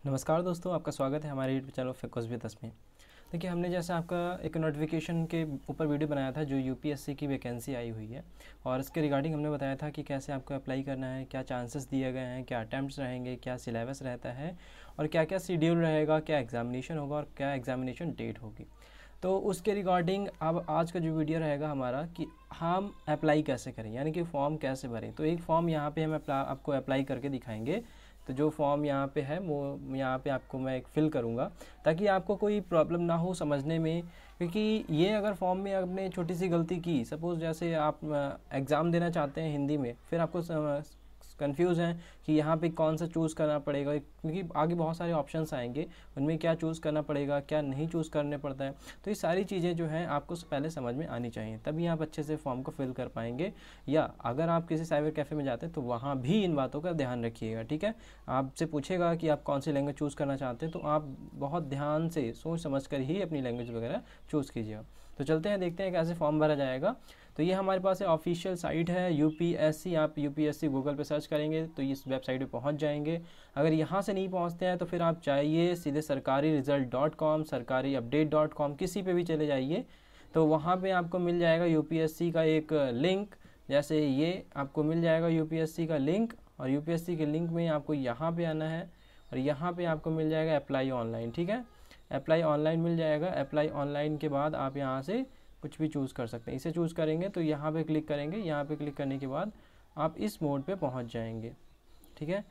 नमस्कार दोस्तों, आपका स्वागत है हमारे YouTube channel fix with us में। देखिए, हमने जैसे आपका एक नोटिफिकेशन के ऊपर वीडियो बनाया था जो यूपीएससी की वैकेंसी आई हुई है, और इसके रिगार्डिंग हमने बताया था कि कैसे आपको अप्लाई करना है, क्या चांसेस दिए गए हैं, क्या अटैम्प्ट्स रहेंगे, क्या सिलेबस रहता है और क्या क्या शेड्यूल रहेगा, क्या एग्जामिनेशन होगा और क्या एग्जामिनेशन डेट होगी। तो उसके रिगार्डिंग अब आज का जो वीडियो रहेगा हमारा कि हम अप्लाई कैसे करें, यानी कि फॉर्म कैसे भरें। तो एक फॉर्म यहाँ पे हम आपको अप्लाई करके दिखाएंगे। तो जो फॉर्म यहाँ पे है वो यहाँ पे आपको मैं एक फ़िल करूँगा ताकि आपको कोई प्रॉब्लम ना हो समझने में, क्योंकि ये अगर फॉर्म में आपने छोटी सी गलती की, सपोज़ जैसे आप एग्ज़ाम देना चाहते हैं हिंदी में, फिर आपको कंफ्यूज हैं कि यहाँ पे कौन सा चूज़ करना पड़ेगा, क्योंकि आगे बहुत सारे ऑप्शंस आएंगे, उनमें क्या चूज़ करना पड़ेगा, क्या नहीं चूज़ करने पड़ता है। तो ये सारी चीज़ें जो हैं आपको पहले समझ में आनी चाहिए, तभी आप अच्छे से फॉर्म को फिल कर पाएंगे। या अगर आप किसी साइबर कैफ़े में जाते हैं तो वहाँ भी इन बातों का ध्यान रखिएगा, ठीक है। आपसे पूछेगा कि आप कौन सी लैंग्वेज चूज़ करना चाहते हैं, तो आप बहुत ध्यान से सोच समझ कर ही अपनी लैंग्वेज वगैरह चूज़ कीजिएगा। तो चलते हैं, देखते हैं कैसे फॉर्म भरा जाएगा। तो ये हमारे पास ऑफिशियल साइट है यूपीएससी। आप यूपीएससी गूगल पे सर्च करेंगे तो इस वेबसाइट पे पहुंच जाएंगे। अगर यहाँ से नहीं पहुंचते हैं तो फिर आप चाहिए सीधे sarkari-result.com, sarkari-update.com, किसी पे भी चले जाइए तो वहाँ पे आपको मिल जाएगा यूपीएससी का एक लिंक। जैसे ये आपको मिल जाएगा यूपीएससी का लिंक, और यूपीएससी के लिंक में आपको यहाँ पे आना है और यहाँ पे आपको मिल जाएगा अप्लाई ऑनलाइन, ठीक है। अप्लाई ऑनलाइन मिल जाएगा। अप्लाई ऑनलाइन के बाद आप यहाँ से कुछ भी चूज़ कर सकते हैं। इसे चूज़ करेंगे तो यहाँ पे क्लिक करेंगे। यहाँ पे क्लिक करने के बाद आप इस मोड पे पहुँच जाएंगे, ठीक है।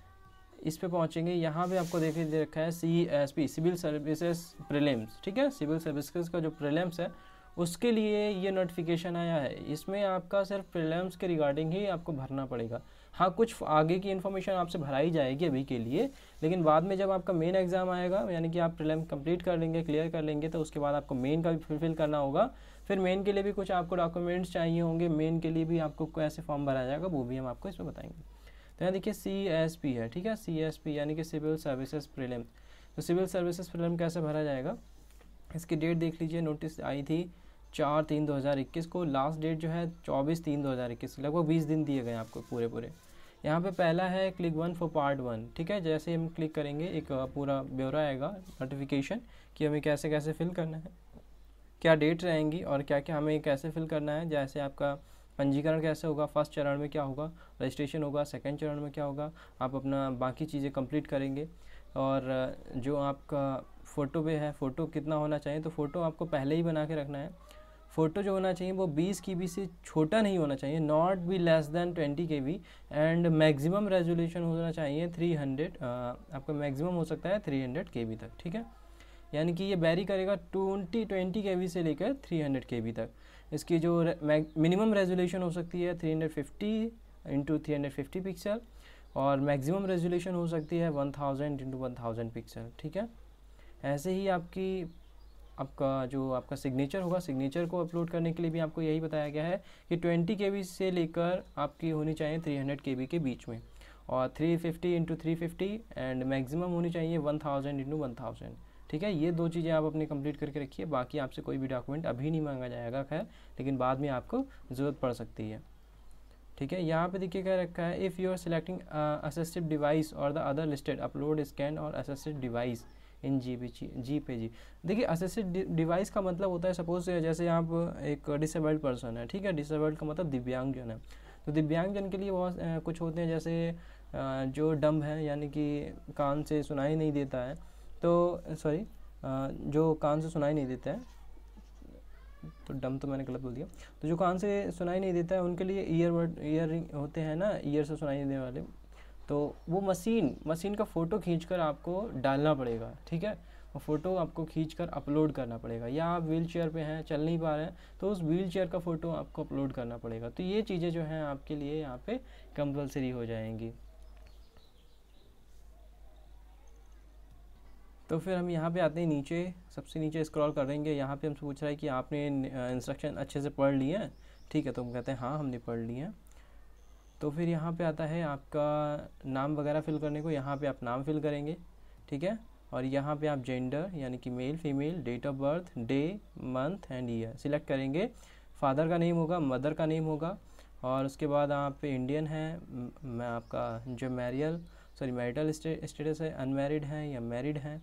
इस पे पहुँचेंगे, यहाँ पे आपको देखिए दे रखा है CSP, सिविल सर्विसेज प्रीलिम्स, ठीक है। सिविल सर्विसेज का जो प्रीलिम्स है उसके लिए ये नोटिफिकेशन आया है। इसमें आपका सिर्फ प्रीलिम्स के रिगार्डिंग ही आपको भरना पड़ेगा। हाँ, कुछ आगे की इन्फॉर्मेशन आपसे भराई जाएगी अभी के लिए, लेकिन बाद में जब आपका मेन एग्ज़ाम आएगा, यानी कि आप प्रीलिम्स कंप्लीट कर लेंगे, क्लियर कर लेंगे, तो उसके बाद आपको मेन का भी फुलफिल करना होगा। फिर मेन के लिए भी कुछ आपको डॉक्यूमेंट्स चाहिए होंगे, मेन के लिए भी आपको कैसे फॉर्म भरा जाएगा वो भी हम आपको इसमें बताएंगे। तो यहाँ देखिए CSP है, ठीक है। CSP यानी कि सिविल सर्विसेज प्रीलिम। तो सिविल सर्विसेज प्रीलिम कैसे भरा जाएगा, इसकी डेट देख लीजिए। नोटिस आई थी 4/3/2021 को। लास्ट डेट जो है 24/3/2021, लगभग 20 दिन दिए गए आपको पूरे। यहाँ पे पहला है क्लिक 1 फॉर पार्ट 1, ठीक है। जैसे हम क्लिक करेंगे एक पूरा ब्यौरा आएगा, नोटिफिकेशन, कि हमें कैसे कैसे फिल करना है, क्या डेट रहेंगी और क्या क्या हमें कैसे फिल करना है। जैसे आपका पंजीकरण कैसे होगा, फर्स्ट चरण में क्या होगा, रजिस्ट्रेशन होगा, सेकंड चरण में क्या होगा, आप अपना बाकी चीज़ें कंप्लीट करेंगे। और जो आपका फ़ोटो पे है, फ़ोटो कितना होना चाहिए, तो फ़ोटो आपको पहले ही बना के रखना है। फ़ोटो जो होना चाहिए वो 20 KB से छोटा नहीं होना चाहिए, not be less than 20 KB, and maximum resolution होना चाहिए 300, आपका मैक्सिमम हो सकता है 300 KB तक, ठीक है। यानी कि ये वेरी करेगा 20 KB से लेकर 300 KB तक। इसकी जो मिनिमम रेजोल्यूशन हो सकती है 350 इंटू 350 पिक्सल, और मैक्सिमम रेजोल्यूशन हो सकती है 1000 इंटू 1000 पिक्सल, ठीक है। ऐसे ही आपका जो आपका सिग्नेचर होगा, सिग्नेचर को अपलोड करने के लिए भी आपको यही बताया गया है कि 20 KB से लेकर आपकी होनी चाहिए 300 KB के बीच में, और 350 इंटू 350, एंड मैक्सिमम होनी चाहिए 1000 इंटू 1000, ठीक है। ये दो चीज़ें आप अपनी कंप्लीट करके रखिए। बाकी आपसे कोई भी डॉक्यूमेंट अभी नहीं मांगा जाएगा, खैर, लेकिन बाद में आपको ज़रूरत पड़ सकती है, ठीक है। यहाँ पे देखिए क्या रखा है, if you are selecting assistive device और the other listed upload scan और असिस्टिव डिवाइस इन GPG। देखिए, असिस्टिव डिवाइस का मतलब होता है, सपोज जैसे आप एक डिसेबल्ड पर्सन है, ठीक है। डिसेबल्ड का मतलब दिव्यांगजन है। तो दिव्यांगजन के लिए बहुत कुछ होते हैं, जैसे जो डम्ब है, यानी कि कान से सुनाई नहीं देता है, तो सॉरी, जो कान से सुनाई नहीं देता है, तो डम तो मैंने गलत बोल दिया। तो जो कान से सुनाई नहीं देता है उनके लिए ईयरिंग होते हैं ना, ईयर से सुनाई देने वाले, तो वो मशीन का फ़ोटो खींचकर आपको डालना पड़ेगा, ठीक है। वो फ़ोटो आपको खींचकर अपलोड करना पड़ेगा। या आप व्हील चेयर पर हैं, चल नहीं पा रहे हैं, तो उस व्हील चेयर का फ़ोटो आपको अपलोड करना पड़ेगा। तो ये चीज़ें जो हैं आपके लिए यहाँ पे कंपलसरी हो जाएंगी। तो फिर हम यहाँ पे आते हैं नीचे, सबसे नीचे स्क्रॉल करेंगे। यहाँ पे हमसे पूछ रहा है कि आपने इंस्ट्रक्शन अच्छे से पढ़ लिए हैं, ठीक है। तो हम कहते हैं हाँ, हमने पढ़ लिए हैं। तो फिर यहाँ पे आता है आपका नाम वगैरह फिल करने को। यहाँ पे आप नाम फिल करेंगे, ठीक है। और यहाँ पे आप जेंडर यानी कि male female, date of birth, day, month and year select करेंगे। फादर का नेम होगा, मदर का नेम होगा, और उसके बाद आप इंडियन हैं, मैं आपका जो मैरियल सॉरी मैरिटल स्टेटस है, अनमैरिड हैं या मैरिड हैं।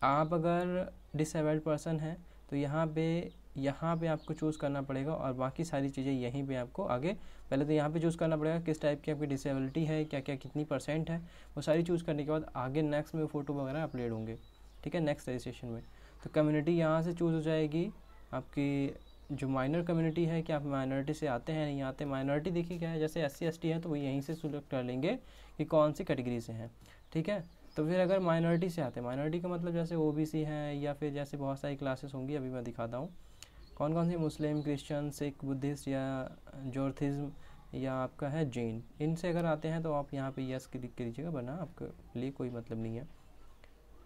आप अगर डिसेबल्ड पर्सन हैं तो यहाँ पे आपको चूज़ करना पड़ेगा और बाकी सारी चीज़ें यहीं पे आपको आगे, पहले तो यहाँ पे चूज़ करना पड़ेगा किस टाइप की आपकी डिसेबिलिटी है, क्या क्या कितनी % है, वो सारी चूज़ करने के बाद आगे नेक्स्ट में फ़ोटो वगैरह अपलोड होंगे, ठीक है, नेक्स्ट रजिस्ट्रेशन में। तो कम्युनिटी यहाँ से चूज़ हो जाएगी आपकी, जो माइनर कम्युनिटी है कि आप माइनॉरिटी से आते हैं नहीं आते। माइनॉरिटी देखिए क्या है, जैसे SC ST है तो वो यहीं से सिलेक्ट कर लेंगे कि कौन सी कैटेगरी से हैं, ठीक है। तो फिर अगर माइनॉरिटी से आते हैं, माइनॉरिटी का मतलब जैसे OBC हैं या फिर जैसे बहुत सारी क्लासेस होंगी, अभी मैं दिखाता हूँ कौन कौन सी, मुस्लिम, क्रिश्चियन, सिख, बुद्धिस्ट या जोरथिज्म या आपका है जैन, इनसे अगर आते हैं तो आप यहाँ पे यस क्लिक कीजिएगा, वरना आपके लिए कोई मतलब नहीं है,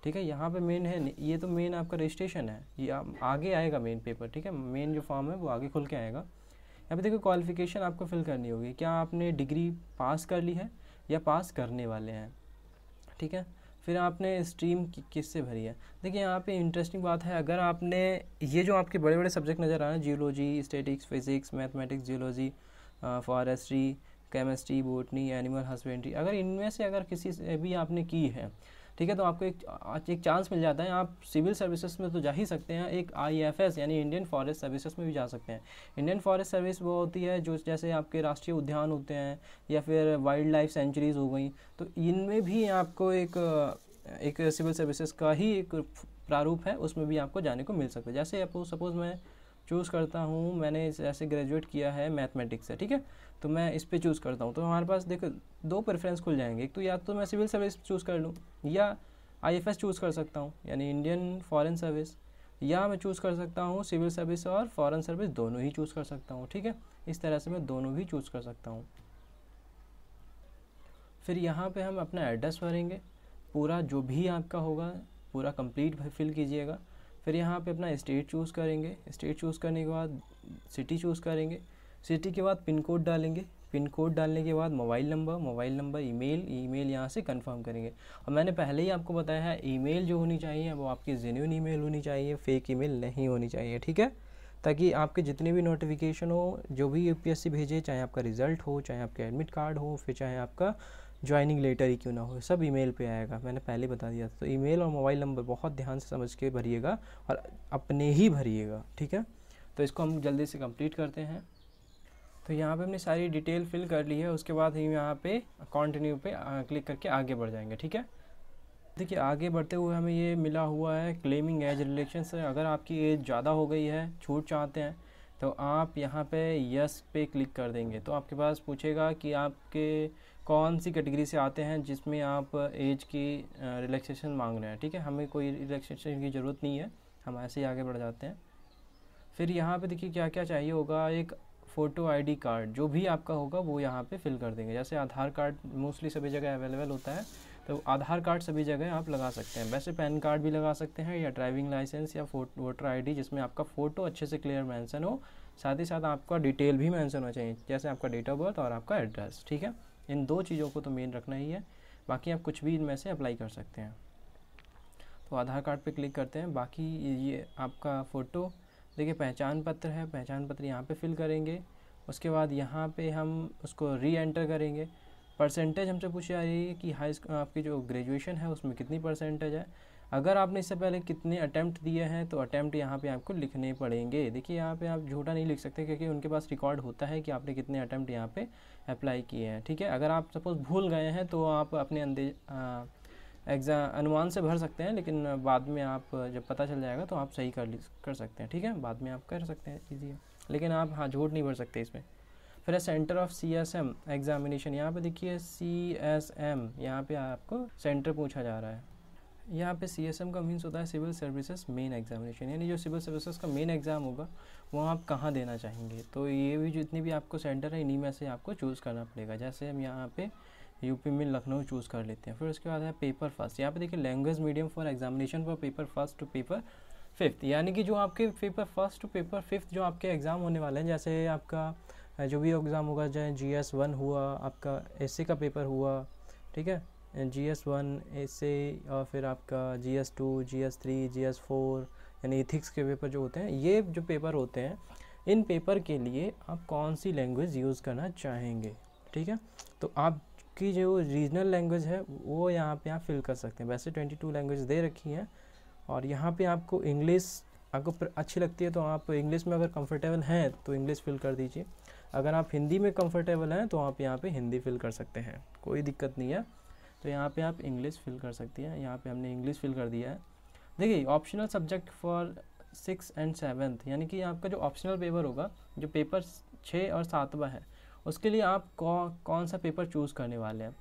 ठीक है। यहाँ पे मेन है, ये तो मेन आपका रजिस्ट्रेशन है, ये आगे आएगा मेन पेपर, ठीक है, मेन जो फॉर्म है वो आगे खुल के आएगा। यहाँ पे देखो क्वालिफिकेशन आपको फिल करनी होगी, क्या आपने डिग्री पास कर ली है या पास करने वाले हैं, ठीक है। फिर आपने स्ट्रीम किससे भरी है। देखिए यहाँ पे इंटरेस्टिंग बात है, अगर आपने ये जो आपके बड़े बड़े सब्जेक्ट नज़र आ रहे हैं, geology, statics, physics, mathematics, geology, forestry, chemistry, botany, animal husbandry, अगर इनमें से अगर किसी से भी आपने की है, ठीक है, तो आपको एक चांस मिल जाता है, आप सिविल सर्विसेज में तो जा ही सकते हैं, एक IFS यानी इंडियन फॉरेस्ट सर्विसेज में भी जा सकते हैं। इंडियन फॉरेस्ट सर्विस वो होती है जो जैसे आपके राष्ट्रीय उद्यान होते हैं या फिर वाइल्ड लाइफ सेंचुरीज हो गई, तो इनमें भी आपको एक सिविल सर्विसेज का ही एक प्रारूप है, उसमें भी आपको जाने को मिल सकता है। जैसे सपोज़ मैं चूज़ करता हूँ, मैंने जैसे ग्रेजुएट किया है मैथमेटिक्स से, ठीक है, तो मैं इस पर चूज़ करता हूँ, तो हमारे पास देखो 2 प्रेफरेंस खुल जाएंगे, एक तो या तो मैं सिविल सर्विस चूज़ कर लूँ या IFS चूज़ कर सकता हूँ यानी इंडियन फॉरेन सर्विस, या मैं चूज़ कर सकता हूँ सिविल सर्विस और फॉरेन सर्विस दोनों ही चूज़ कर सकता हूँ, ठीक है। इस तरह से मैं दोनों भी चूज़ कर सकता हूँ। फिर यहाँ पे हम अपना एड्रेस भरेंगे, पूरा जो भी आपका होगा पूरा कंप्लीट फिल कीजिएगा। फिर यहाँ पे अपना स्टेट चूज़ करेंगे, स्टेट चूज़ करने के बाद सिटी चूज़ करेंगे, सिटी के बाद पिन कोड डालेंगे, पिन कोड डालने के बाद मोबाइल नंबर, ईमेल यहाँ से कंफर्म करेंगे। और मैंने पहले ही आपको बताया है, ईमेल जो होनी चाहिए वो आपकी जेन्युइन ईमेल होनी चाहिए, फेक ईमेल नहीं होनी चाहिए, ठीक है, ताकि आपके जितने भी नोटिफिकेशन हो, जो भी UPSC भेजे, चाहे आपका रिज़ल्ट हो, चाहे आपका एडमिट कार्ड हो, फिर चाहे आपका ज्वाइनिंग लेटर ही क्यों ना हो, सब ईमेल पे आएगा, मैंने पहले बता दिया था। तो ईमेल और मोबाइल नंबर बहुत ध्यान से समझ के भरिएगा और अपने ही भरिएगा, ठीक है। तो इसको हम जल्दी से कंप्लीट करते हैं। तो यहाँ पे हमने सारी डिटेल फिल कर ली है, उसके बाद हम यहाँ पे कंटिन्यू पे क्लिक करके आगे बढ़ जाएंगे, ठीक है। देखिए आगे बढ़ते हुए हमें ये मिला हुआ है क्लेमिंग एज रिलेक्शन से, अगर आपकी एज ज़्यादा हो गई है, छूट चाहते हैं, तो आप यहाँ पे यस पे क्लिक कर देंगे। तो आपके पास पूछेगा कि आपके कौन सी कैटेगरी से आते हैं जिसमें आप एज की रिलैक्सेशन मांग रहे हैं, ठीक है। हमें कोई रिलैक्सेशन की ज़रूरत नहीं है, हम ऐसे ही आगे बढ़ जाते हैं। फिर यहाँ पे देखिए क्या क्या चाहिए होगा, एक फ़ोटो ID कार्ड जो भी आपका होगा वो यहाँ पे फिल कर देंगे। जैसे आधार कार्ड मोस्टली सभी जगह अवेलेबल होता है, तो आधार कार्ड सभी जगह आप लगा सकते हैं। वैसे पैन कार्ड भी लगा सकते हैं या ड्राइविंग लाइसेंस या वोटर ID जिसमें आपका फ़ोटो अच्छे से क्लियर मेंशन हो, साथ ही साथ आपका डिटेल भी मेंशन होना चाहिए, जैसे आपका डेट ऑफ बर्थ और आपका एड्रेस, ठीक है। इन 2 चीज़ों को तो मेन रखना ही है, बाकी आप कुछ भी इनमें से अप्लाई कर सकते हैं। तो आधार कार्ड पे क्लिक करते हैं, बाकी ये आपका फ़ोटो, देखिए पहचान पत्र है, पहचान पत्र यहाँ पे फिल करेंगे। उसके बाद यहाँ पे हम उसको री एंटर करेंगे। परसेंटेज हमसे पूछी जा रही है कि हाई स्कूल आपकी जो ग्रेजुएशन है उसमें कितनी परसेंटेज है। अगर आपने इससे पहले कितने अटैम्प्ट दिए हैं तो अटैम्प्ट यहाँ पे आपको लिखने पड़ेंगे। देखिए यहाँ पे आप झूठा नहीं लिख सकते क्योंकि उनके पास रिकॉर्ड होता है कि आपने कितने अटैम्प्ट यहाँ पे अप्लाई किए हैं, ठीक है। अगर आप सपोज़ भूल गए हैं तो आप अपने एग्ज़ाम अनुमान से भर सकते हैं, लेकिन बाद में आप जब पता चल जाएगा तो आप सही कर सकते हैं, ठीक है, बाद में आप कर सकते हैं, ईजी है, लेकिन आप हाँ झूठ नहीं भर सकते इसमें। फिर है सेंटर ऑफ CSM एग्जामिनेशन, यहाँ पे देखिए CSM, यहाँ पे आपको सेंटर पूछा जा रहा है। यहाँ पे CSM का मीन्स होता है सिविल सर्विसेज मेन एग्जामिनेशन, यानी जो सिविल सर्विसेज का मेन एग्ज़ाम होगा वो आप कहाँ देना चाहेंगे। तो ये भी जितनी भी आपको सेंटर है इन्हीं में से आपको चूज़ करना पड़ेगा। जैसे हम यहाँ पे यूपी में लखनऊ चूज़ कर लेते हैं। फिर उसके बाद है पेपर फर्स्ट, यहाँ पे देखिए language medium for examination for paper first to paper fifth, यानी कि जो आपके paper first to paper fifth जो आपके एग्ज़ाम होने वाले हैं, जैसे आपका जो भी एग्ज़ाम होगा, चाहे GS1 हुआ, आपका एसए का पेपर हुआ, ठीक है, GS1 एसए, और फिर आपका GS2, GS3, GS4 यानी एथिक्स के पेपर जो होते हैं, ये जो पेपर होते हैं, इन पेपर के लिए आप कौन सी लैंग्वेज यूज़ करना चाहेंगे, ठीक है। तो आप आपकी जो रीजनल लैंग्वेज है वो यहाँ पे आप फिल कर सकते हैं। वैसे 22 लैंग्वेज दे रखी हैं और यहाँ पे आपको इंग्लिश आपको अच्छी लगती है तो आप इंग्लिश में अगर कंफर्टेबल हैं तो इंग्लिश फिल कर दीजिए। अगर आप हिंदी में कंफर्टेबल हैं तो आप यहाँ पे हिंदी फिल कर सकते हैं, कोई दिक्कत नहीं है। तो यहाँ पे आप इंग्लिश फिल कर सकती हैं। यहाँ पे हमने इंग्लिश फिल कर दिया है। देखिए optional subject for 6 and 7th, यानी कि आपका जो ऑप्शनल पेपर होगा, जो पेपर 6 और 7वां है, उसके लिए आप कौन सा पेपर चूज़ करने वाले हैं।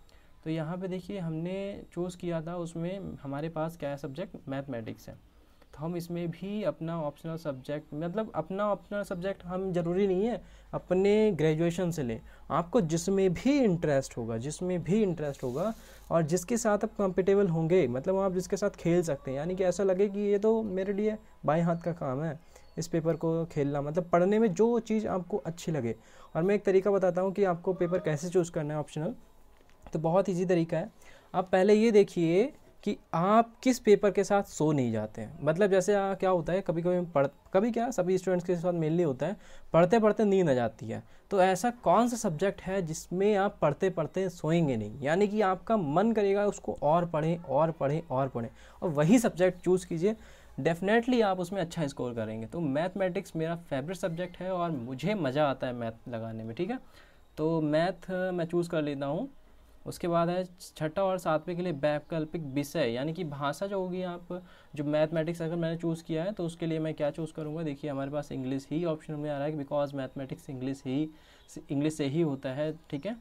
तो यहाँ पे देखिए हमने चूज़ किया था, उसमें हमारे पास क्या है सब्जेक्ट, मैथमेटिक्स है। तो हम इसमें भी अपना ऑप्शनल सब्जेक्ट, मतलब अपना ऑप्शनल सब्जेक्ट हम ज़रूरी नहीं है अपने ग्रेजुएशन से लें, आपको जिसमें भी इंटरेस्ट होगा और जिसके साथ आप कंफर्टेबल होंगे, मतलब आप जिसके साथ खेल सकते हैं, यानी कि ऐसा लगे कि ये तो मेरे लिए बाएं हाथ का काम है इस पेपर को खेलना, मतलब पढ़ने में जो चीज़ आपको अच्छी लगे। और मैं एक तरीका बताता हूँ कि आपको पेपर कैसे चूज़ करना है ऑप्शनल। तो बहुत ईजी तरीका है। आप पहले ये देखिए कि आप किस पेपर के साथ सो नहीं जाते हैं। मतलब जैसे क्या होता है, कभी क्या सभी स्टूडेंट्स के साथ मेनली होता है, पढ़ते पढ़ते नींद आ जाती है। तो ऐसा कौन सा सब्जेक्ट है जिसमें आप पढ़ते पढ़ते सोएंगे नहीं, यानी कि आपका मन करेगा उसको और पढ़ें और वही सब्जेक्ट चूज़ कीजिए, डेफिनेटली आप उसमें अच्छा स्कोर करेंगे। तो मैथमेटिक्स मेरा फेवरेट सब्जेक्ट है और मुझे मज़ा आता है मैथ लगाने में, ठीक है। तो मैथ मैं चूज़ कर लेता हूँ। उसके बाद है 6ठा और 7वें के लिए वैकल्पिक विषय, यानी कि भाषा जो होगी, आप जो मैथमेटिक्स अगर मैंने चूज़ किया है तो उसके लिए मैं क्या चूज़ करूँगा। देखिए हमारे पास इंग्लिश ही ऑप्शन में आ रहा है, बिकॉज मैथमेटिक्स इंग्लिश से ही होता है, ठीक है।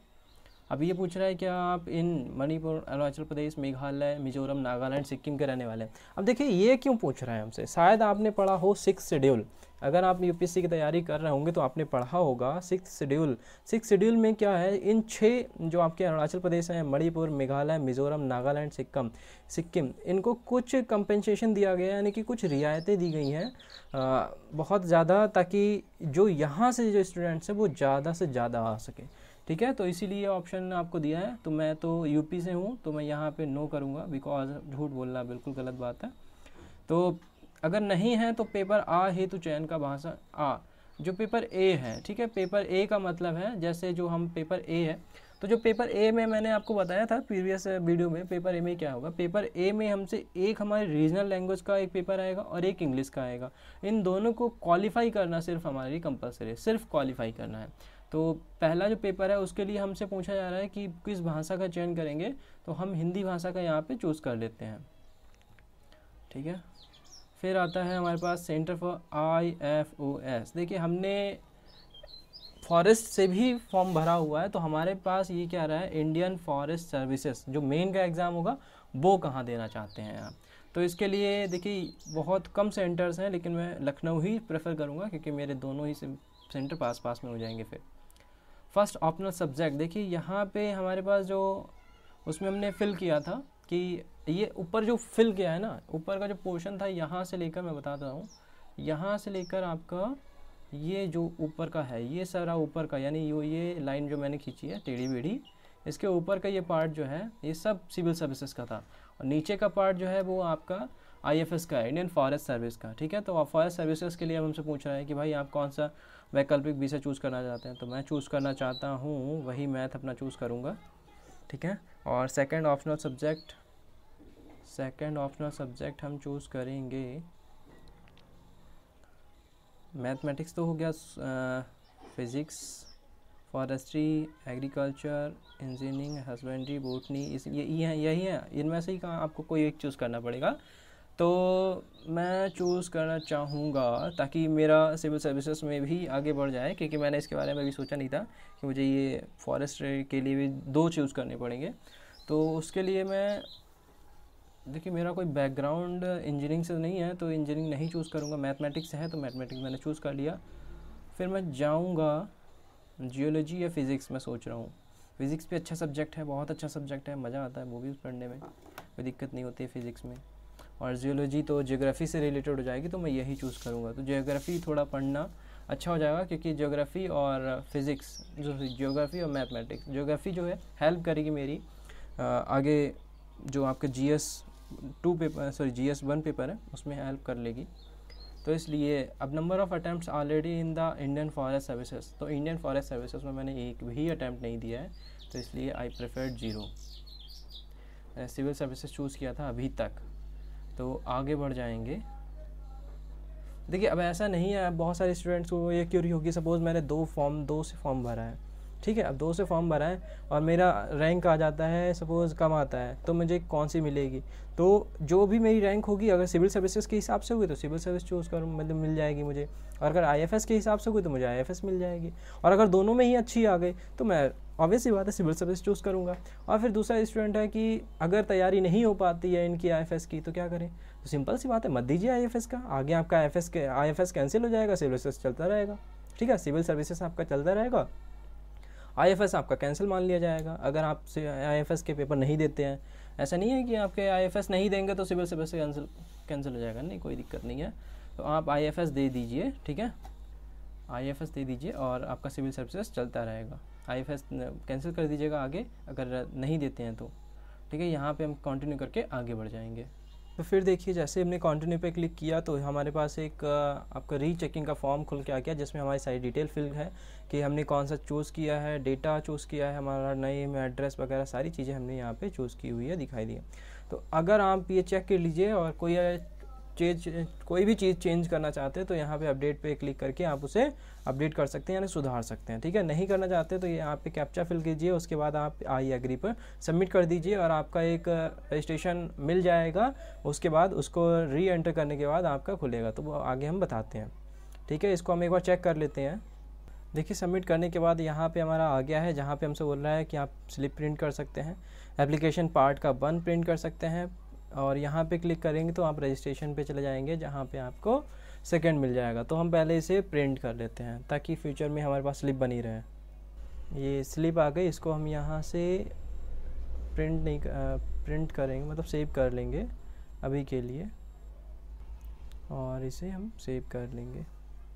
अब ये पूछ रहा है कि आप इन मणिपुर, अरुणाचल प्रदेश, मेघालय, मिजोरम, नागालैंड, सिक्किम के रहने वाले हैं। अब देखिए ये क्यों पूछ रहा है हमसे, शायद आपने पढ़ा हो 6 शेड्यूल। अगर आप यूपीएससी की तैयारी कर रहे होंगे तो आपने पढ़ा होगा 6 शेड्यूल में क्या है, इन 6 जो आपके अरुणाचल प्रदेश हैं, मणिपुर, मेघालय, मिजोरम, नागालैंड, सिक्किम, इनको कुछ कंपेंसेशन दिया गया है, यानी कि कुछ रियायतें दी गई हैं बहुत ज़्यादा, ताकि जो यहाँ से जो स्टूडेंट्स हैं वो ज़्यादा से ज़्यादा आ सके, ठीक है। तो इसीलिए ऑप्शन आपको दिया है। तो मैं तो यूपी से हूँ तो मैं यहाँ पे नो करूँगा, बिकॉज झूठ बोलना बिल्कुल गलत बात है। तो अगर नहीं है तो पेपर आ हेतु चयन का भाषा आ, जो पेपर ए है, ठीक है। पेपर ए का मतलब है, जैसे जो हम पेपर ए है, तो जो पेपर ए में मैंने आपको बताया था प्रीवियस वीडियो में, पेपर ए में क्या होगा, पेपर ए में हमसे एक हमारे रीजनल लैंग्वेज का एक पेपर आएगा और एक इंग्लिश का आएगा। इन दोनों को क्वालिफाई करना सिर्फ हमारे लिए कंपलसरी है, सिर्फ क्वालिफाई करना है। तो पहला जो पेपर है उसके लिए हमसे पूछा जा रहा है कि किस भाषा का चयन करेंगे, तो हम हिंदी भाषा का यहाँ पे चूज़ कर लेते हैं, ठीक है। फिर आता है हमारे पास सेंटर फॉर IFOS। देखिए हमने फॉरेस्ट से भी फॉर्म भरा हुआ है, तो हमारे पास ये क्या रहा है, इंडियन फॉरेस्ट सर्विसेज, जो मेन का एग्ज़ाम होगा वो कहाँ देना चाहते हैं आप। तो इसके लिए देखिए बहुत कम सेंटर्स हैं, लेकिन मैं लखनऊ ही प्रेफर करूँगा क्योंकि मेरे दोनों ही सेंटर पास में हो जाएंगे। फिर फर्स्ट ऑप्शनल सब्जेक्ट, देखिए यहाँ पे हमारे पास जो उसमें हमने फिल किया था कि ये ऊपर जो फिल किया है ना, ऊपर का जो पोर्शन था, यहाँ से लेकर मैं बताता हूँ, यहाँ से लेकर आपका ये जो ऊपर का है, ये सारा ऊपर का, यानी ये लाइन जो मैंने खींची है टेढ़ी बेढ़ी, इसके ऊपर का ये पार्ट जो है ये सब सिविल सर्विसेज का था, और नीचे का पार्ट जो है वो आपका IFS का है, इंडियन फॉरेस्ट सर्विस का, ठीक है। तो फॉरेस्ट सर्विसेज के लिए अब हमसे पूछ रहा है कि भाई आप कौन सा वैकल्पिक विषय चूज़ करना चाहते हैं। तो मैं चूज़ करना चाहता हूँ वही मैथ अपना चूज़ करूँगा, ठीक है। और सेकंड ऑप्शनल सब्जेक्ट हम चूज़ करेंगे, मैथमेटिक्स तो हो गया, physics, forestry, agriculture, engineering, husbandry, botany, यही है, इनमें से ही कहाँ आपको कोई एक चूज़ करना पड़ेगा। तो मैं चूज़ करना चाहूँगा ताकि मेरा सिविल सर्विसेज में भी आगे बढ़ जाए, क्योंकि मैंने इसके बारे में भी सोचा नहीं था कि मुझे ये फॉरेस्ट्री के लिए भी 2 चूज़ करने पड़ेंगे। तो उसके लिए मैं, देखिए मेरा कोई बैकग्राउंड इंजीनियरिंग से नहीं है तो इंजीनियरिंग नहीं चूज़ करूँगा, मैथमेटिक्स है तो मैथमेटिक्स मैंने चूज़ कर लिया। फिर मैं जाऊँगा जियोलॉजी या फिज़िक्स, मैं सोच रहा हूँ। फिज़िक्स भी अच्छा सब्जेक्ट है, बहुत अच्छा सब्जेक्ट है, मज़ा आता है वो भी पढ़ने में, कोई दिक्कत नहीं होती है फिज़िक्स में। और जियोलॉजी तो ज्योग्राफी से रिलेटेड हो जाएगी, तो मैं यही चूज़ करूँगा। तो ज्योग्राफी थोड़ा पढ़ना अच्छा हो जाएगा, क्योंकि ज्योग्राफी और फिज़िक्स, ज्योग्राफी और मैथमेटिक्स, ज्योग्राफी जो है हेल्प करेगी मेरी आगे, जो आपका GS 1 पेपर है उसमें हेल्प कर लेगी। तो इसलिए अब number of attempts already in the Indian forest services, तो इंडियन फॉरेस्ट सर्विसेज में मैंने एक भी अटैम्प्ट नहीं दिया है, तो इसलिए आई प्रेफर्ड 0। मैंने सिविल सर्विसेज चूज़ किया था अभी तक, तो आगे बढ़ जाएंगे। देखिए अब ऐसा नहीं है, बहुत सारे स्टूडेंट्स को ये क्यूरी होगी, सपोज़ मैंने 2 से फॉर्म भरा है, ठीक है, अब 2 से फॉर्म भरा है और मेरा रैंक आ जाता है, सपोज़ कम आता है, तो मुझे कौन सी मिलेगी? तो जो भी मेरी रैंक होगी, अगर सिविल सर्विसेज के हिसाब से हुई तो सिविल सर्विस चूज़ करूँ, मतलब मिल जाएगी मुझे, और अगर आईएफएस के हिसाब से हुई तो मुझे आईएफएस मिल जाएगी, और अगर दोनों में ही अच्छी आ गई तो मैं ऑब्वियस सी बात है सिविल सर्विस चूज़ करूँगा। और फिर दूसरा स्टूडेंट है कि अगर तैयारी नहीं हो पाती है इनकी आईएफएस की, तो क्या करें? तो सिंपल सी बात है, मत दीजिए आईएफएस का, आगे आपका आईएफएस कैंसिल हो जाएगा, सिविल सर्विस चलता रहेगा, ठीक है, सिविल सर्विसेज आपका चलता रहेगा, आईएफएस आपका कैंसिल मान लिया जाएगा अगर आप आईएफएस के पेपर नहीं देते हैं। ऐसा नहीं है कि आपके आईएफएस नहीं देंगे तो सिविल सर्विस कैंसिल हो जाएगा, नहीं, कोई दिक्कत नहीं है। तो आप आईएफएस दे दीजिए, ठीक है, आईएफएस दे दीजिए और आपका सिविल सर्विसेज चलता रहेगा। आईएफएस कैंसिल कर दीजिएगा आगे अगर नहीं देते हैं तो, ठीक है। यहाँ पे हम कंटिन्यू करके आगे बढ़ जाएंगे। तो फिर देखिए, जैसे हमने कंटिन्यू पे क्लिक किया तो हमारे पास एक आपका रीचेकिंग का फॉर्म खुल के आ गया, जिसमें हमारी सारी डिटेल फिल है कि हमने कौन सा चूज़ किया है, डेटा चूज़ किया है, हमारा नेम, एड्रेस वगैरह सारी चीज़ें हमने यहाँ पे चूज़ की हुई है, दिखाई दी है। तो अगर आप ये चेक कर लीजिए और कोई भी चीज़ चेंज करना चाहते हैं तो यहाँ पे अपडेट पे क्लिक करके आप उसे अपडेट कर सकते हैं, यानी सुधार सकते हैं, ठीक है। नहीं करना चाहते तो यहाँ पे कैप्चा फिल कीजिए, उसके बाद आप आई एग्री पर सबमिट कर दीजिए और आपका एक रजिस्ट्रेशन मिल जाएगा। उसके बाद उसको री एंटर करने के बाद आपका खुलेगा, तो वो आगे हम बताते हैं, ठीक है। इसको हम एक बार चेक कर लेते हैं। देखिए, सबमिट करने के बाद यहाँ पे हमारा आ गया है, जहाँ पे हमसे बोल रहा है कि आप स्लिप प्रिंट कर सकते हैं, एप्लीकेशन पार्ट का 1 प्रिंट कर सकते हैं, और यहाँ पे क्लिक करेंगे तो आप रजिस्ट्रेशन पे चले जाएंगे, जहाँ पे आपको सेकंड मिल जाएगा। तो हम पहले इसे प्रिंट कर लेते हैं ताकि फ्यूचर में हमारे पास स्लिप बनी रहे। ये स्लिप आ गई, इसको हम यहाँ से प्रिंट करेंगे, मतलब सेव कर लेंगे अभी के लिए, और इसे हम सेव कर लेंगे।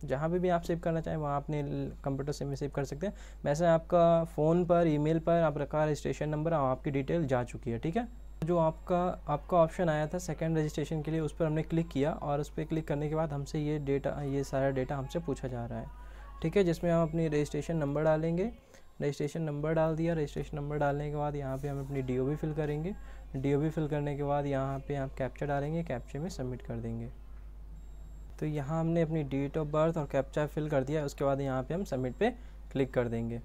जहाँ पे भी आप सेव करना चाहें वहाँ अपने कंप्यूटर से में सेव कर सकते हैं। वैसे आपका फ़ोन पर, ईमेल पर आप रखा रजिस्ट्रेशन नंबर और आपकी डिटेल जा चुकी है, ठीक है। जो आपका ऑप्शन आया था सेकंड रजिस्ट्रेशन के लिए, उस पर हमने क्लिक किया और उस पर क्लिक करने के बाद हमसे ये सारा डेटा हमसे पूछा जा रहा है, ठीक है, जिसमें हम अपनी रजिस्ट्रेशन नंबर डालेंगे। रजिस्ट्रेशन नंबर डाल दिया। रजिस्ट्रेशन नंबर डालने के बाद यहाँ पे हम अपनी DOB फिल करेंगे। DOB फिल करने के बाद यहाँ पे आप कैप्चा डालेंगे, कैप्चे में सबमिट कर देंगे। तो यहाँ हमने अपनी डेट ऑफ बर्थ और कैप्चा फिल कर दिया। उसके बाद यहाँ पे हम सबमिट पे क्लिक कर देंगे।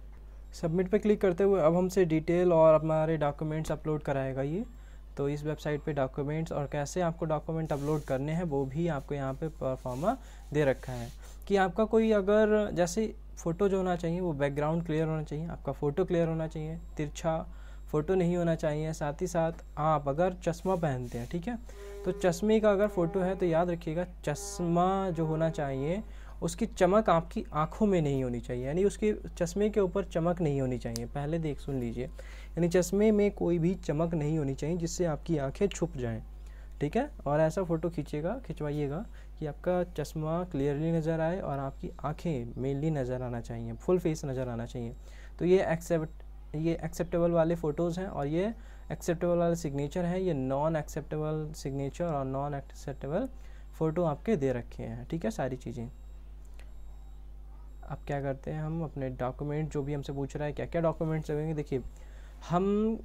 सबमिट पे क्लिक करते हुए अब हमसे डिटेल और हमारे डॉक्यूमेंट्स अपलोड कराएगा ये। तो इस वेबसाइट पे डॉक्यूमेंट्स और कैसे आपको डॉक्यूमेंट अपलोड करने हैं वो भी आपको यहाँ पे परफॉर्मा दे रखा है कि आपका कोई अगर जैसे फ़ोटो जो होना चाहिए वो बैकग्राउंड क्लियर होना चाहिए, आपका फ़ोटो क्लियर होना चाहिए, तिरछा फ़ोटो नहीं होना चाहिए। साथ ही साथ आप अगर चश्मा पहनते हैं, ठीक है, तो चश्मे का अगर फ़ोटो है तो याद रखिएगा चश्मा जो होना चाहिए उसकी चमक आपकी आँखों में नहीं होनी चाहिए, यानी उसके चश्मे के ऊपर चमक नहीं होनी चाहिए। पहले सुन लीजिए, यानी चश्मे में कोई भी चमक नहीं होनी चाहिए जिससे आपकी आंखें छुप जाएं, ठीक है। और ऐसा फ़ोटो खिंचवाइएगा कि आपका चश्मा क्लियरली नज़र आए और आपकी आंखें मेनली नज़र आना चाहिए, फुल फेस नज़र आना चाहिए। तो ये एक्सेप्टेबल वाले फ़ोटोज़ हैं और ये एक्सेप्टेबल वाले सिग्नेचर हैं। ये नॉन एक्सेप्टेबल सिग्नेचर और नॉन एक्सेप्टेबल फ़ोटो आपके दे रखे हैं, ठीक है, सारी चीज़ें। अब क्या करते हैं, हम अपने डॉक्यूमेंट जो भी हमसे पूछ रहा है क्या क्या डॉक्यूमेंट्स लगेंगे। देखिए, हम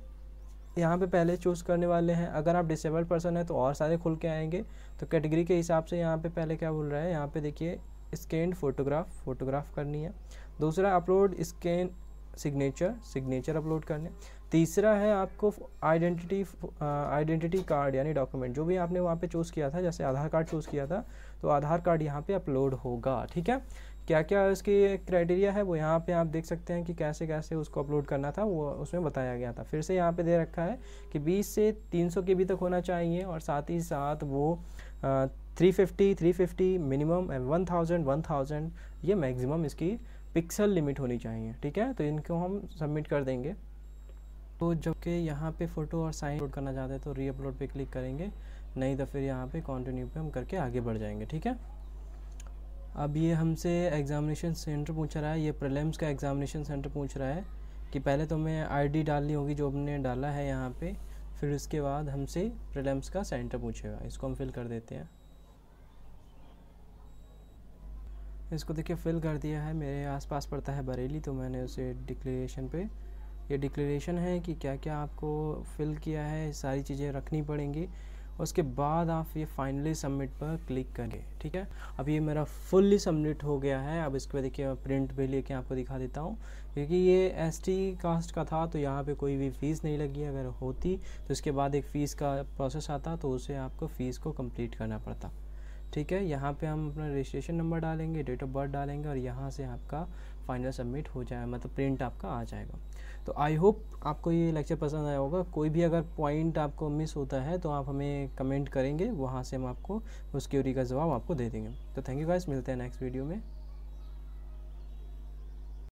यहाँ पे पहले चूज़ करने वाले हैं, अगर आप डिसेबल्ड पर्सन है तो और सारे खुल के आएंगे। तो कैटेगरी के हिसाब से यहाँ पे पहले क्या बोल रहा है, यहाँ पे देखिए स्कैन फ़ोटोग्राफ करनी है। दूसरा अपलोड स्कैन सिग्नेचर अपलोड करने। तीसरा है आपको आइडेंटिटी कार्ड यानी डॉक्यूमेंट जो भी आपने वहाँ पे चूज़ किया था, जैसे आधार कार्ड चूज़ किया था तो आधार कार्ड यहाँ पे अपलोड होगा, ठीक है। क्या क्या इसकी क्राइटेरिया है वो यहाँ पे आप देख सकते हैं कि कैसे कैसे उसको अपलोड करना था, वो उसमें बताया गया था। फिर से यहाँ पे दे रखा है कि 20 से 300 KB तक होना चाहिए और साथ ही साथ वो 350 मिनिमम, 1000 ये मैक्सिमम इसकी पिक्सल लिमिट होनी चाहिए, ठीक है। तो इनको हम सबमिट कर देंगे। तो जबकि यहाँ पे फ़ोटो और साइन अपलोड करना चाहते हैं तो री अपलोड पे क्लिक करेंगे, नहीं तो फिर यहाँ पे कंटिन्यू पे हम करके आगे बढ़ जाएंगे, ठीक है। अब ये हमसे एग्ज़ामिनेशन सेंटर पूछ रहा है, ये प्रीलिम्स का एग्ज़ामिनेशन सेंटर पूछ रहा है कि पहले तो हमें ID डालनी होगी जो हमने डाला है यहाँ पे, फिर उसके बाद हमसे प्रीलिम्स का सेंटर पूछेगा। इसको हम फिल कर देते हैं। इसको देखिए फिल कर दिया है। मेरे आसपास पड़ता है बरेली, तो मैंने उसे डिक्लेरेशन पे, ये डिक्लेरेशन है कि क्या क्या आपको फिल किया है, सारी चीज़ें रखनी पड़ेंगी। उसके बाद आप ये फाइनली सबमिट पर क्लिक करेंगे। ठीक है, अब ये मेरा फुल्ली सबमिट हो गया है। अब इसके बाद देखिए प्रिंट भी लेके आपको दिखा देता हूँ, क्योंकि ये एसटी कास्ट का था तो यहाँ पे कोई भी फ़ीस नहीं लगी। अगर होती तो इसके बाद एक फ़ीस का प्रोसेस आता, तो उसे आपको फ़ीस को कंप्लीट करना पड़ता। ठीक है, यहाँ पे हम अपना रजिस्ट्रेशन नंबर डालेंगे, डेट ऑफ बर्थ डालेंगे, और यहाँ से आपका फाइनल सबमिट हो जाए, मतलब प्रिंट आपका आ जाएगा। तो आई होप आपको ये लेक्चर पसंद आया होगा। कोई भी अगर पॉइंट आपको मिस होता है तो आप हमें कमेंट करेंगे, वहाँ से हम आपको उस क्वेरी का जवाब आपको दे देंगे। तो थैंक यू गाइस, मिलते हैं नेक्स्ट वीडियो में।